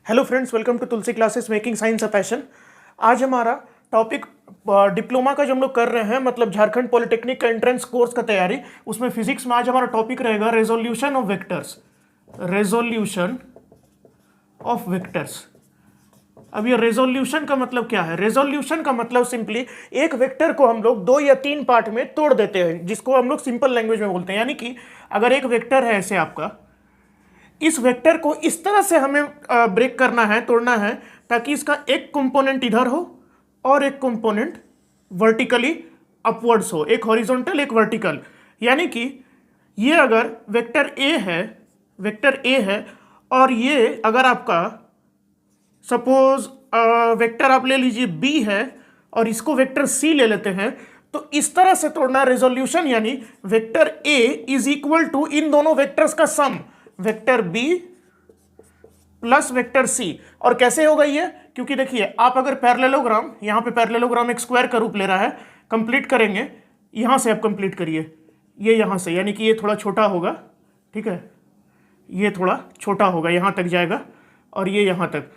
Hello friends, welcome to Tulsi classes making science a passion. आज हमारा topic diploma का जो हम लोग कर रहे हैं, मतलब झारखंड पॉलिटेक्निक का एंट्रेंस कोर्स का तैयारी, उसमें फिजिक्स में आज हमारा टॉपिक रहेगा resolution of vectors. Resolution of vectors. अब ये रेजोल्यूशन का मतलब क्या है? रेजोल्यूशन का मतलब सिंपली एक वेक्टर को हम लोग 2 या 3 पार्ट में तोड़ देते हैं, जिसको हम लोग सिंपल लैंग्वेज में बोलते हैं। यानी कि अगर एक वेक्टर है ऐसे आपका, इस वेक्टर को इस तरह से हमें ब्रेक करना है, तोड़ना है, ताकि इसका एक कंपोनेंट इधर हो और एक कंपोनेंट वर्टिकली अपवर्ड्स हो, एक हॉरिजॉन्टल एक वर्टिकल। यानी कि ये अगर वेक्टर ए है और ये अगर आपका सपोज वेक्टर आप ले लीजिए बी है और इसको वेक्टर सी ले लेते हैं, तो इस तरह से तोड़ना रेजोल्यूशन। यानी vector A is equal to इन दोनों वेक्टर्स का sum, vector B plus vector C. और कैसे होगा ये? क्योंकि देखिए, आप अगर पैरेललोग्राम, यहां पे पैरेललोग्राम एक स्क्वायर का रूप ले रहा है, कंप्लीट करेंगे, यहां से आप कंप्लीट करिए, ये यहां से, यानी कि ये थोड़ा छोटा होगा, ठीक है, ये थोड़ा छोटा होगा, यहां तक जाएगा और ये यहां तक,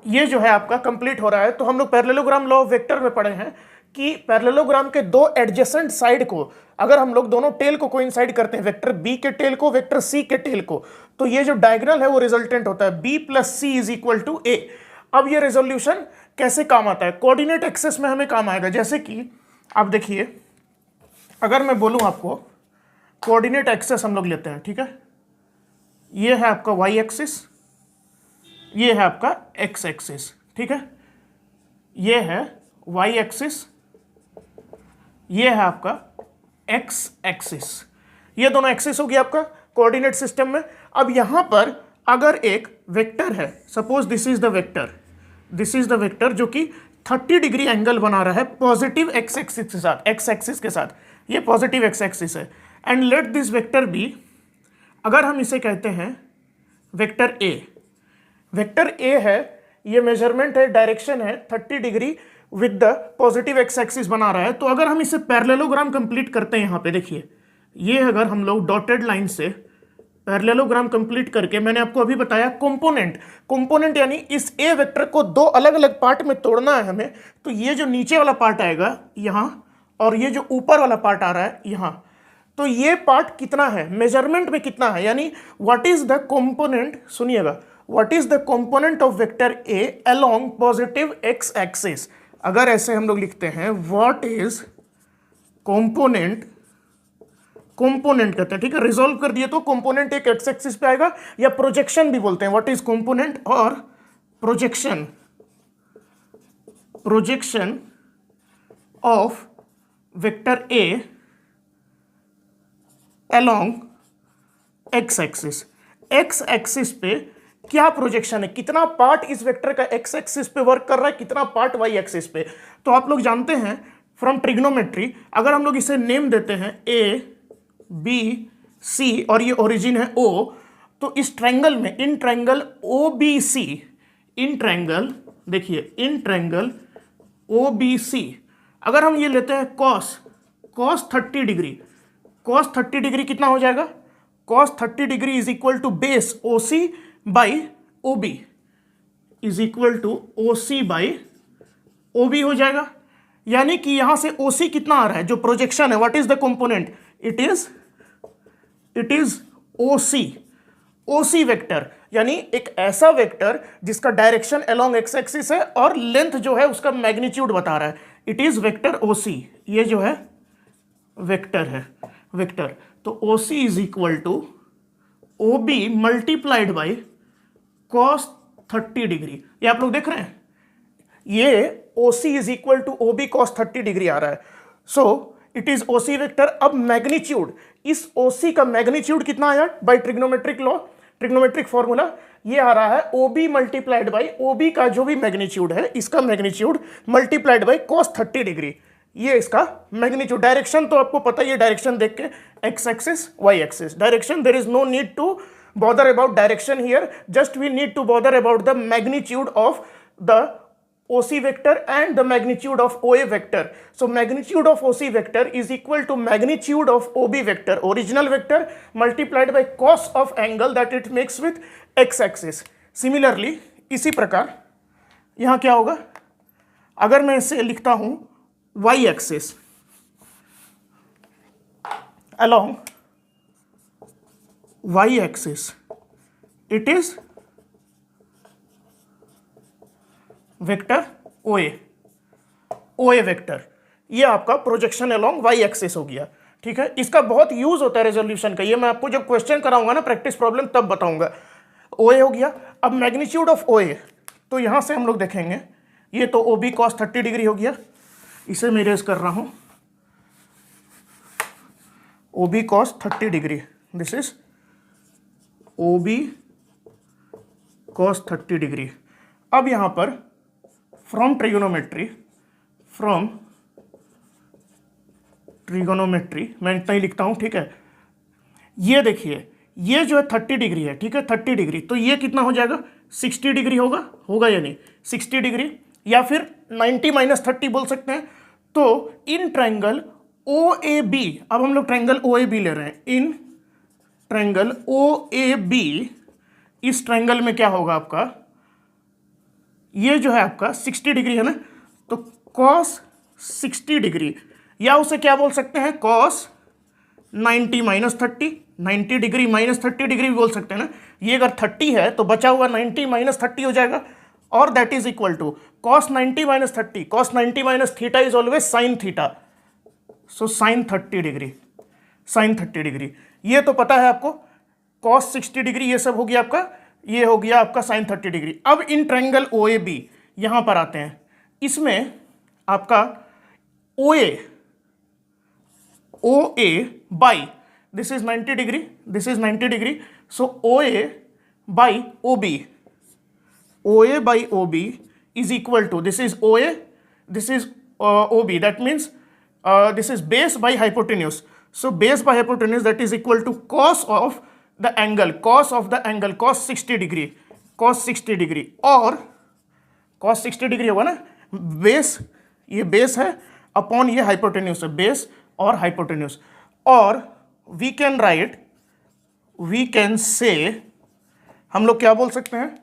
ये जो है आपका कंप्लीट हो रहा है। तो हम लोग पैरेललोग्राम लॉ ऑफ वेक्टर में पढ़े हैं कि पैरेललोग्राम के दो एडजेसेंट साइड को अगर हम लोग दोनों टेल को कोइंसाइड करते हैं, वेक्टर बी के टेल को, वेक्टर सी के टेल को, तो ये जो डायगोनल है वो रिजल्टेंट होता है B plus C is equal to A. अब ये रेजोल्यूशन कैसे काम आता है? कोऑर्डिनेट एक्सेस में हमें काम आएगा। जैसे कि आप देखिए, अगर मैं बोलूं आपको कोऑर्डिनेट एक्सेस हम लोग लेते हैं, ठीक है, ये है आपका वाई एक्सिस, ये है आपका एक्स एक्सिस, ठीक है, ये है वाई एक्सिस, ये है आपका एक्स एक्सिस। ये दोनों एक्सिस होगी आपका कोऑर्डिनेट सिस्टम में। अब यहां पर अगर एक वेक्टर है, suppose this is the vector, this is the vector जो कि 30 डिग्री एंगल बना रहा है पॉजिटिव एक्स एक्सिस के साथ, एक्स एक्सिस के साथ, ये पॉजिटिव एक्स एक्सिस है। And let this vector B, अगर हम इसे कहते हैं वेक्टर ए, वेक्टर ए है, ये मेजरमेंट है, डायरेक्शन है 30 degree with the positive x axis बना रहा है। तो अगर हम इसे पैरेललोग्राम कंप्लीट करते हैं, यहां पे देखिए, ये अगर हम लोग डॉटेड लाइन से पैरेललोग्राम कंप्लीट करके, मैंने आपको अभी बताया कंपोनेंट यानी इस ए वेक्टर को 2 अलग अलग पार्ट में तोड़ना है हमें। तो ये जो नीचे वाला पार्ट आएगा यहां और ये जो ऊपर वाला पार्ट आ रहा है यहां, तो ये पार्ट कितना है, मेजरमेंट में कितना है, यानी व्हाट इज द कंपोनेंट, सुनिएगा, what is the component of vector a along positive x axis. अगर ऐसे हम लोग लिखते हैं, व्हाट इज कंपोनेंट, कंपोनेंट कहते हैं, ठीक है, रिजोल्व कर दिए तो कंपोनेंट एक एक्स एक्सिस पे आएगा, या प्रोजेक्शन भी बोलते हैं, व्हाट इज कंपोनेंट और projection, projection of vector a along x axis. X axis पे क्या प्रोजेक्शन है, कितना पार्ट इस वेक्टर का एक्स एक्सिस पे वर्क कर रहा है, कितना पार्ट वाई एक्सिस पे। तो आप लोग जानते हैं फ्रॉम ट्रिग्नोमेट्री, अगर हम लोग इसे नेम देते हैं ए बी सी और ये ओरिजिन है ओ, तो इस ट्रायंगल में, in triangle O B C, in triangle देखिए, इन ट्रायंगल ओ बी सी, अगर हम ये लेते हैं कॉस 30 डिग्री, कॉस 30 डिग्री कितना हो जाएगा, cos 30 degree is equal to base O C by O B, is equal to O C by O B हो जाएगा। यानी कि यहां से ओ सी कितना आ रहा है, जो प्रोजेक्शन है, what is the component, it is O C vector, यानी एक ऐसा वेक्टर जिसका डायरेक्शन अलोंग एक्स एक्सिस है और लेंथ जो है उसका मैग्नीट्यूड बता रहा है, it is vector O C. ये जो है वेक्टर है, वेक्टर, तो O C is equal to O B multiplied by cos 30 degree. ये आप लोग देख रहे हैं, ये O C is equal to O B cos 30 degree आ रहा है। So it is O C vector. अब मैग्नीट्यूड, इस ओ सी का मैग्नीट्यूड कितना आया by trigonometric law, trigonometric formula, ये आ रहा है O B multiplied by O B का जो भी मैग्नीट्यूड है, इसका magnitude multiplied by cos 30 degree, ये इसका मैग्नीट्यूड। डायरेक्शन तो आपको पता ही है, डायरेक्शन देख के, x axis y axis, direction, there is no need to bother about direction here, just we need to bother about the magnitude of the OC vector and the magnitude of OA vector. So magnitude of OC vector is equal to magnitude of OB vector, original vector, multiplied by cos of angle that it makes with x axis. Similarly, इसी प्रकार यहाँ क्या होगा, अगर मैं इसे लिखता हूँ y axis along y axis, it is vector OA vector, ये आपका प्रोजेक्शन अलोंग y एक्सिस हो गया। ठीक है, इसका बहुत यूज होता है रेजोल्यूशन का, ये मैं आपको जब क्वेश्चन कराऊंगा ना प्रैक्टिस प्रॉब्लम तब बताऊंगा। OA हो गया। अब मैग्नीट्यूड ऑफ OA, तो यहां से हम लोग देखेंगे, ये तो OB cos 30 डिग्री हो गया, इसे मैं इरेज कर रहा हूं, OB cos 30 degree, this is OB cos 30 degree. अब यहां पर फ्रॉम ट्रिगोनोमेट्री मैं इतना ही लिखता हूं। ठीक है, ये देखिए, ये जो है 30 डिग्री है। ठीक है, 30 डिग्री, तो ये कितना हो जाएगा, 60 डिग्री होगा या नहीं, 60 डिग्री, या फिर 90 - 30 बोल सकते हैं। तो इन ट्रायंगल OAB, अब हम लोग ट्रायंगल OAB ले रहे हैं, इन ट्रायंगल OAB, इस ट्रायंगल में क्या होगा आपका, ये जो है आपका 60 डिग्री है ना, तो cos 60 डिग्री, या उसे क्या बोल सकते हैं, cos 90 - 30, 90 डिग्री - 30 डिग्री भी बोल सकते हैं ना। ये अगर 30 है तो बचा हुआ 90 - 30 हो जाएगा, और that is equal to cos 90 - 30, cos 90 - theta is always sine theta, so sine 30 degree, sine 30 degree, ये तो पता है आपको। cos 60 डिग्री ये सब हो गया आपका, ये हो गया आपका साइन 30 डिग्री। अब इन ट्रायंगल OAB यहां पर आते हैं, इसमें आपका OA by, this is 90 degree, this is 90 degree, so OA by OB is equal to, this is OA, this is OB, that means this is base by hypotenuse, so base by hypotenuse, that is equal to cos of the angle, cos 60 degree, cos 60 degree, और cos 60 degree होगा ना, base, ये base है upon ये hypotenuse है, base और hypotenuse, और we can say, हम लोग क्या बोल सकते हैं,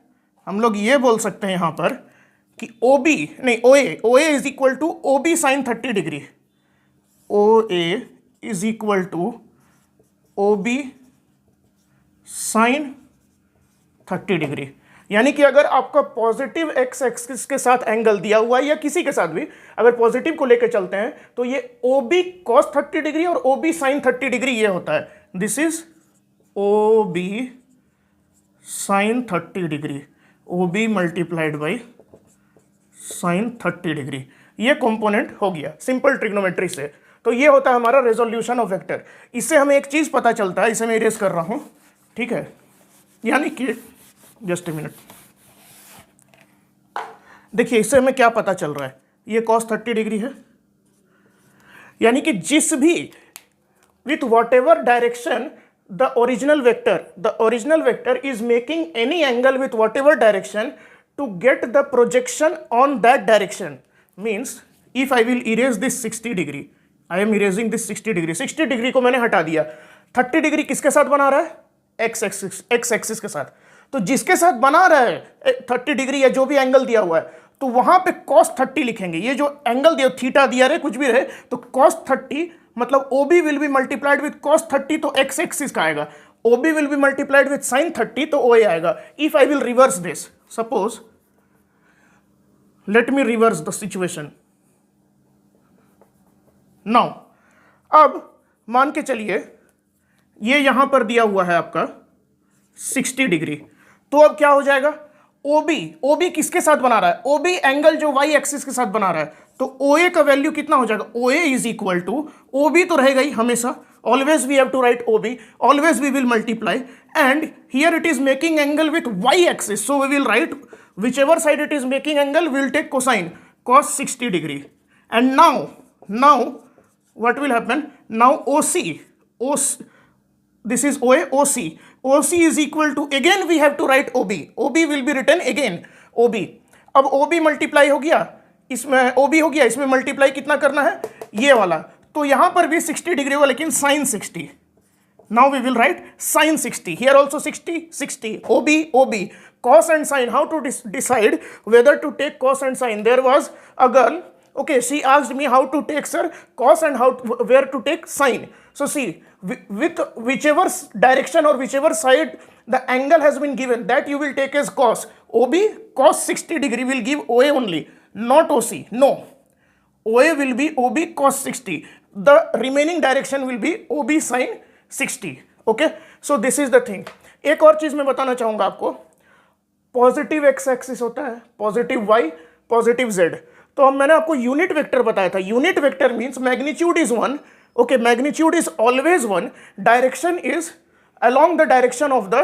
हम लोग ये बोल सकते हैं यहां पर कि OA is equal to OB sine 30 degree, OA is equal to OB sine 30 degree. यानी कि अगर आपका पॉजिटिव एक्स एक्सिस के साथ एंगल दिया हुआ है, या किसी के साथ भी अगर पॉजिटिव को लेकर चलते हैं, तो ये OB cos 30 डिग्री और OB साइन 30 डिग्री ये होता है, this is OB sine 30 degree, OB multiplied by sine 30 degree, ये कंपोनेंट हो गया सिंपल ट्रिग्नोमेट्री से। तो ये होता है हमारा रेजोल्यूशन ऑफ वेक्टर। इससे हमें एक चीज पता चलता है, इसे मैं इरेज कर रहा हूं। ठीक है, यानी कि जस्ट ए मिनट, देखिए इससे हमें क्या पता चल रहा है, ये cos 30 डिग्री है, यानी कि जिस भी with what ever direction the original vector is making any angle with whatever direction to get the projection on that direction, means if I will erase this 60 degree, I am erasing this 60 degree, 60 degree को मैंने हटा दिया, 30 degree किसके साथ बना रहा है, x axis के साथ। तो जिसके साथ बना रहा है 30 डिग्री या जो भी एंगल दिया हुआ है, तो वहां पे cos 30 लिखेंगे। ये जो एंगल दिया, थीटा दिया रहे, कुछ भी रहे, तो cos 30 मतलब OB will be multiplied with cos 30, तो एक्स एक्सिस का आएगा, OB will be multiplied with sin 30, तो OA आएगा। If I will reverse this, suppose let me reverse the situation now. अब मान के चलिए ये यहां पर दिया हुआ है आपका 60 डिग्री, तो अब क्या हो जाएगा, OB किसके साथ बना रहा है, OB एंगल जो y एक्सिस के साथ बना रहा है, तो OA का वैल्यू कितना हो जाएगा, OA is equal to, OB तो रहेगा ही हमेशा, always we have to write OB, always we will multiply, and here it is making angle with y axis, so we will write whichever side it is making angle, will take cosine cos 60 degree, and now what will happen, now OC, this is OA, OC is equal to, again we have to write OB will be written again OB। अब OB multiply हो गया, इसमें OB हो गया, इसमें multiply कितना करना है, ये वाला, तो यहां पर भी 60 डिग्री होगा, लेकिन sign 60, now we will write sine 60. Here also 60, 60, OB, OB. Cos and sine, how to decide whether to take cos and sine? There was a girl, okay, she asked me how to take, sir, cos and where to take sine. So see, with whichever direction or whichever side the angle has been given, that you will take as cos. OB, cos 60 degree will give OA only, not OC. No. OA will be OB cos 60. The remaining direction will be OB sin 60. Okay, so this is the thing. एक और चीज मैं बताना चाहूंगा आपको, positive x axis होता है, positive Y, positive Z. तो मैंने आपको यूनिट वेक्टर बताया था. Unit vector means magnitude is 1. Okay, magnitude is always 1. Direction is along the direction of the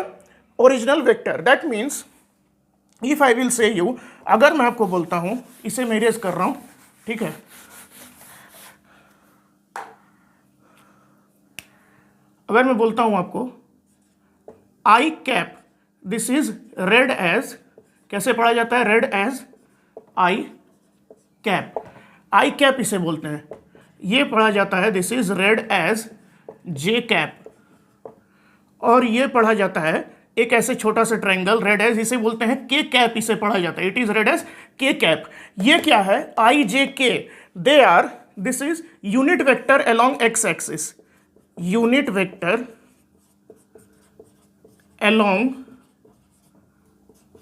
original vector. That means if I will say you, अगर मैं आपको बोलता हूं, इसे मैं इरेज कर रहा हूं, ठीक है, अगर मैं बोलता हूं आपको I cap, this is read as, कैसे पढ़ा जाता है? Read as I cap. I cap इसे बोलते हैं. ये पढ़ा जाता है, this is read as J cap. और ये पढ़ा जाता है एक ऐसे छोटा सा ट्रायंगल रेड एज, इसे बोलते हैं के कैप, इसे पढ़ा जाता है. It is read as K cap. ये क्या है? I J K. They are, this is unit vector along x axis. Unit vector along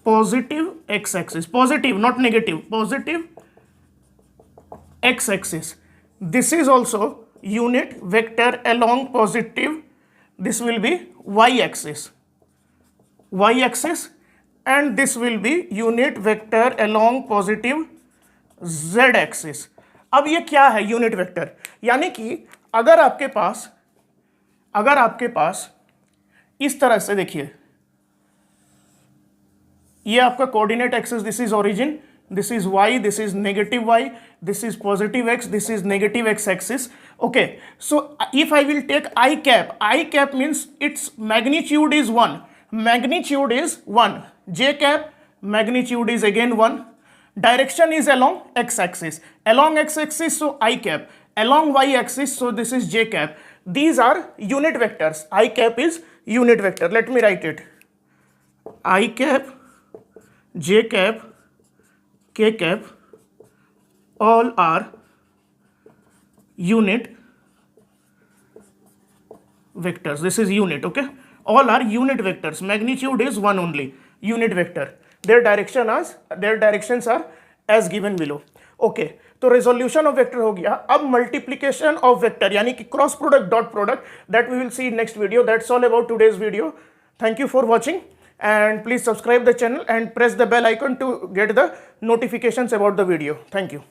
positive x axis, positive not negative, positive x axis. This is also unit vector along positive, this will be y axis, and this will be unit vector along positive z axis. अब ये क्या है unit vector? यानी कि अगर आपके पास इस तरह से देखिए, ये आपका coordinate axis, this is origin, this is y, this is negative y, this is positive x, this is negative x axis. Okay, so if I will take I cap means its magnitude is 1. Magnitude is 1. J cap, magnitude is again 1. Direction is along x axis. Along x axis, so I cap. Along y axis, so this is j cap. These are unit vectors. I cap is unit vector. Let me write it. I cap, j cap, k cap, all are unit vectors. This is unit, okay? All are unit vectors. Magnitude is 1 only. Unit vector. Their directions are as given below. Okay, तो resolution of vector हो गया. अब multiplication of vector यानी कि cross product, dot product, that we will see in next video. That's all about today's video. Thank you for watching and please subscribe the channel and press the bell icon to get the notifications about the video. Thank you.